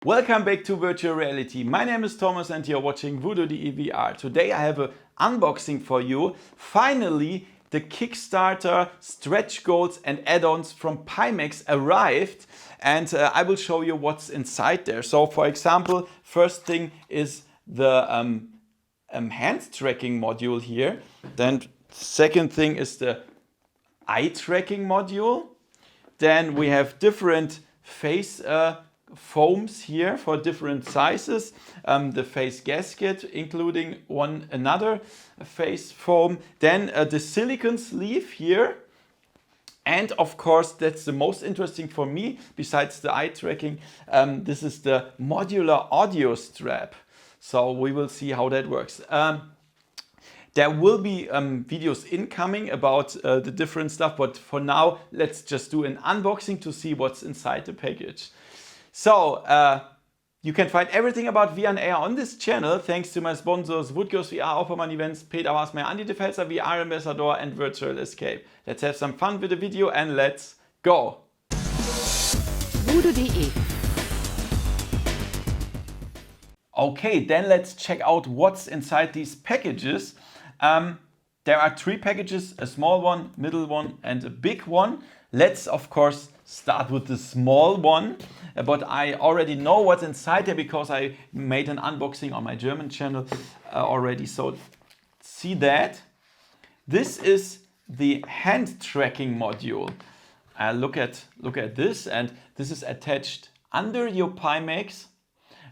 Welcome back to Virtual Reality. My name is Thomas and you're watching VoodooDE VR. Today I have an unboxing for you. Finally, the Kickstarter Stretch Goals and add-ons from Pimax arrived and I will show you what's inside there. So for example, first thing is the hand tracking module here. Then second thing is the eye tracking module. Then we have different face foams here for different sizes. The face gasket, including another face foam. Then the silicone sleeve here. And of course, that's the most interesting for me, besides the eye tracking. This is the modular audio strap. So we will see how that works. There will be videos incoming about the different stuff, but for now, let's just do an unboxing to see what's inside the package. So, you can find everything about VR and AR on this channel, thanks to my sponsors VoodooDE VR, Opperman Events, Peter was my Anti-Defenser VR Ambassador and Virtual Escape. Let's have some fun with the video and let's go! VoodooDE. Okay, then let's check out what's inside these packages. There are three packages, a small one, middle one and a big one. Let's of course start with the small one, but I already know what's inside there because I made an unboxing on my German channel already. So see that? This is the hand tracking module. Look at this, and this is attached under your Pimax.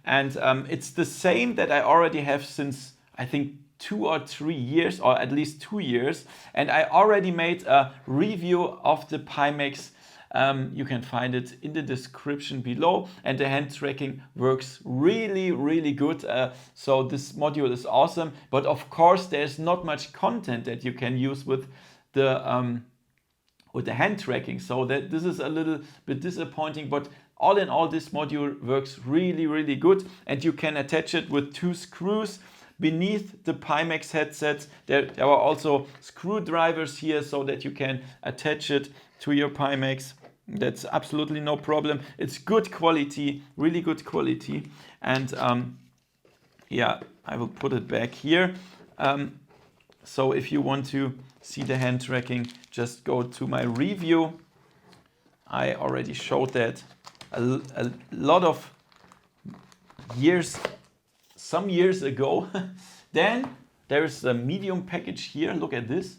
And it's the same that I already have since, I think, 2 or 3 years, or at least 2 years. And I already made a review of the Pimax. You can find it in the description below. And the hand tracking works really, really good. So this module is awesome. But of course, there's not much content that you can use with the hand tracking. So that this is a little bit disappointing. But all in all, this module works really, really good. And you can attach it with 2 screws. Beneath the Pimax headsets, there are also screwdrivers here so that you can attach it to your Pimax. That's absolutely no problem. It's good quality, really good quality. And yeah, I will put it back here. So if you want to see the hand tracking, just go to my review. I already showed that a lot of years, some years ago. Then there's a medium package here. Look at this.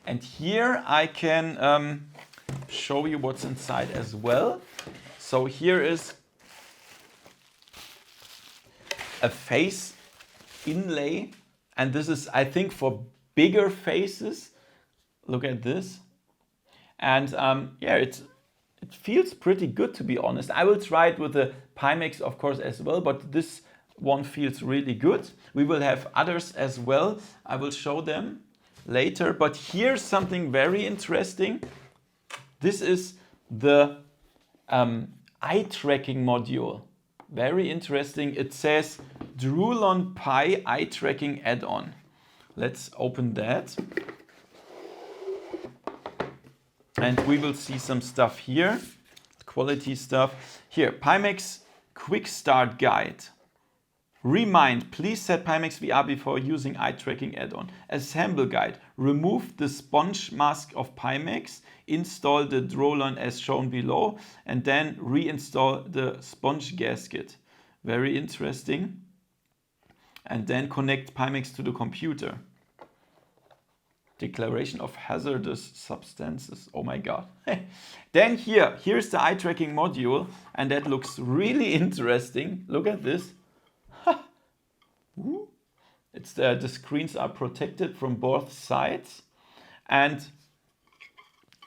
And here I can show you what's inside as well. So here is a face inlay. And this is, I think, for bigger faces. Look at this. And yeah, it feels pretty good, to be honest. I will try it with the Pimax, of course, as well, but this one feels really good. We will have others as well. I will show them later. But here's something very interesting. This is the eye tracking module. Very interesting. It says Drulon Pi eye tracking add-on. Let's open that. And we will see some stuff here, quality stuff. Here, Pimax Quick Start Guide. Remind, please set Pimax VR before using eye tracking add-on. Assemble guide. Remove the sponge mask of Pimax. Install the Drulon as shown below. And then reinstall the sponge gasket. Very interesting. And then connect Pimax to the computer. Declaration of hazardous substances. Oh my God. Then here's the eye tracking module, and that looks really interesting. Look at this. It's the screens are protected from both sides, and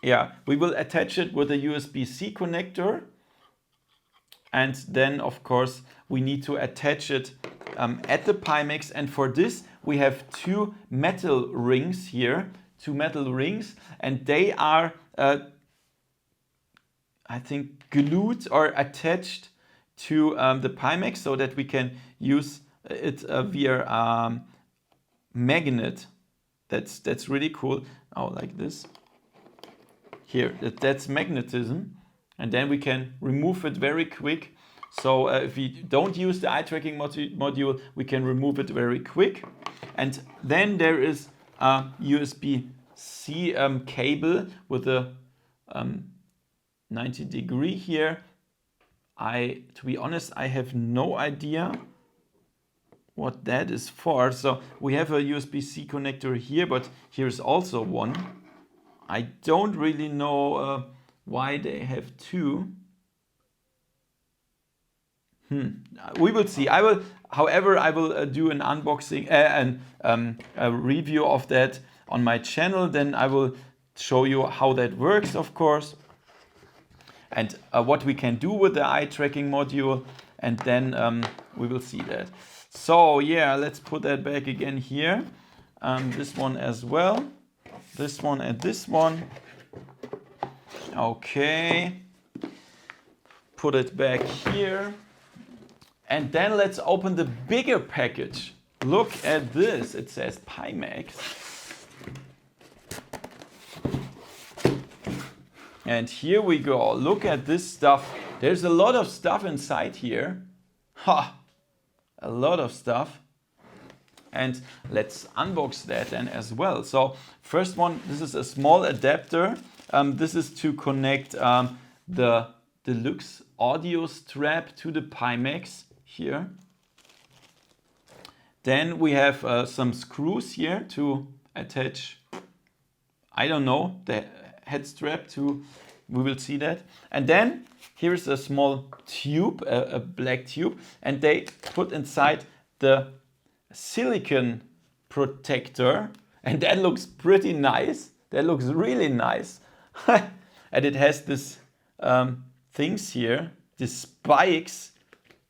yeah, we will attach it with a USB-C connector, and then of course we need to attach it at the Pimax, and for this we have 2 metal rings here, 2 metal rings, and they are I think glued or attached to the Pimax so that we can use it via magnet. That's really cool. Oh, like this. Here, that's magnetism. and then we can remove it very quick. So if we don't use the eye tracking module, we can remove it very quick. And then there is a USB-C cable with a 90-degree here. To be honest, I have no idea what that is for. So we have a USB-C connector here, but here's also one. I don't really know why they have two. We will see. However, I will do an unboxing and a review of that on my channel. Then I will show you how that works, of course, and what we can do with the eye tracking module. And then we will see that. So yeah, let's put that back again here. This one as well. This one and this one. Okay. Put it back here. And then let's open the bigger package. Look at this. It says Pimax. And here we go. Look at this stuff. There's a lot of stuff inside here. Ha! A lot of stuff. And let's unbox that then as well. So first one, this is a small adapter. This is to connect the deluxe audio strap to the Pimax here. Then we have some screws here to attach, I don't know, the head strap to, we will see that. And then here's a small tube, a black tube, and they put inside the silicone protector, and that looks pretty nice. That looks really nice. And it has this things here, these spikes,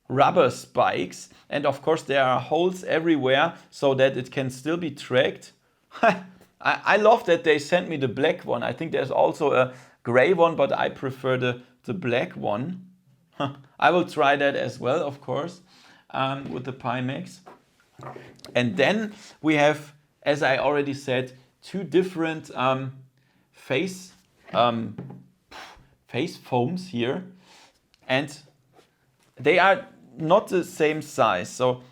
rubber spikes, and of course there are holes everywhere so that it can still be tracked. I love that they sent me the black one. I think there's also a gray one, but I prefer the black one. I will try that as well, of course, with the Pimax. And then we have, as I already said, two different face foams here, and they are not the same size. So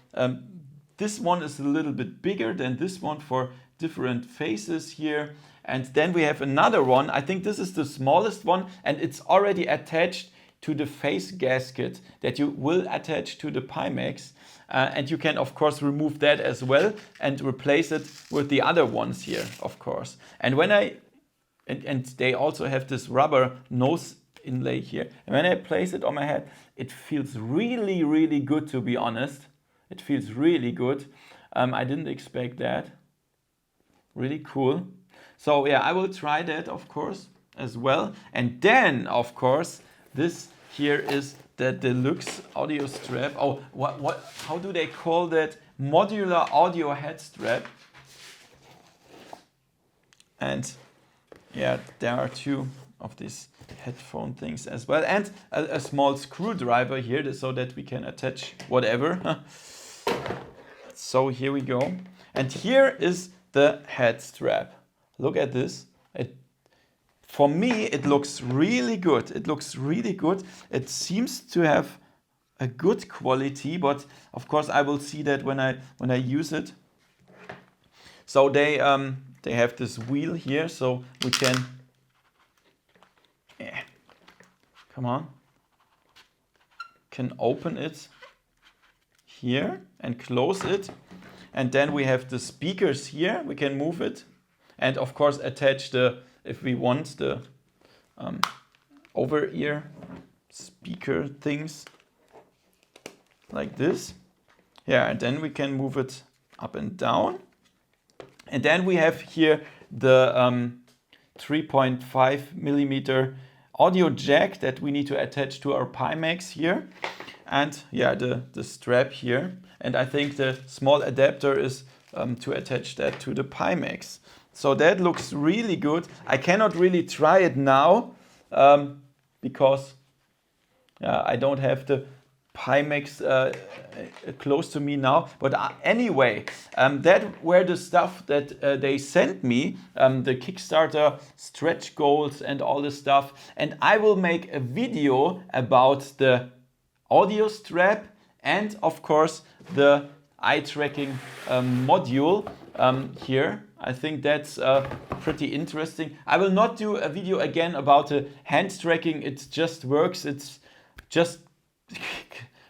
this one is a little bit bigger than this one for different faces here. And then we have another one. I think this is the smallest one, and it's already attached to the face gasket that you will attach to the Pimax. And you can, of course, remove that as well and replace it with the other ones here, of course. And when and they also have this rubber nose inlay here. And when I place it on my head, it feels really, really good, to be honest. It feels really good. I didn't expect that. Really cool. So yeah, I will try that, of course, as well. And then, of course, this here is the deluxe audio strap. Oh, how do they call that? Modular audio head strap. And yeah, there are two of these headphone things as well, and a small screwdriver here so that we can attach whatever. So here we go. And here is the head strap. Look at this. For me, it looks really good. It looks really good. It seems to have a good quality, but of course I will see that when I use it. So they have this wheel here, so we can, come on, can open it here and close it. And then we have the speakers here. We can move it, and of course attach the, if we want, the over-ear speaker things like this. Yeah, and then we can move it up and down. And then we have here the 3.5 millimeter audio jack that we need to attach to our Pimax here. And yeah, the strap here. And I think the small adapter is to attach that to the Pimax. So that looks really good. I cannot really try it now because I don't have the Pimax close to me now. But anyway, that were the stuff that they sent me, the Kickstarter stretch goals and all this stuff. And I will make a video about the audio strap and of course the eye tracking module here. I think that's pretty interesting. I will not do a video again about the hand tracking. It just works. It's just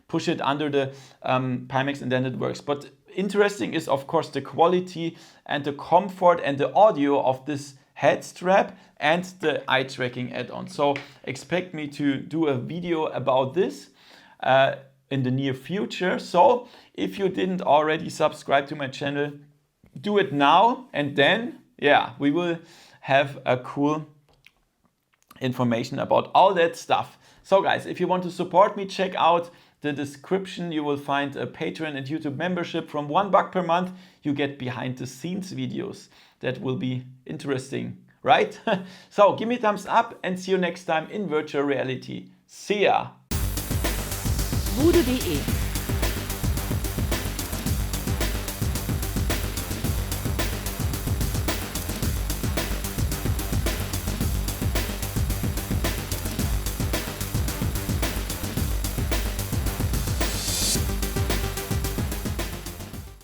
push it under the Pimax and then it works. But interesting is of course the quality and the comfort and the audio of this head strap and the eye tracking add-on. So expect me to do a video about this in the near future. So if you didn't already subscribe to my channel, do it now, and then yeah, we will have a cool information about all that stuff. So guys, if you want to support me, check out the description. You will find a Patreon and YouTube membership. From $1 per month, you get behind the scenes videos. That will be interesting, right? So give me a thumbs up and see you next time in virtual reality. See ya! VoodooDE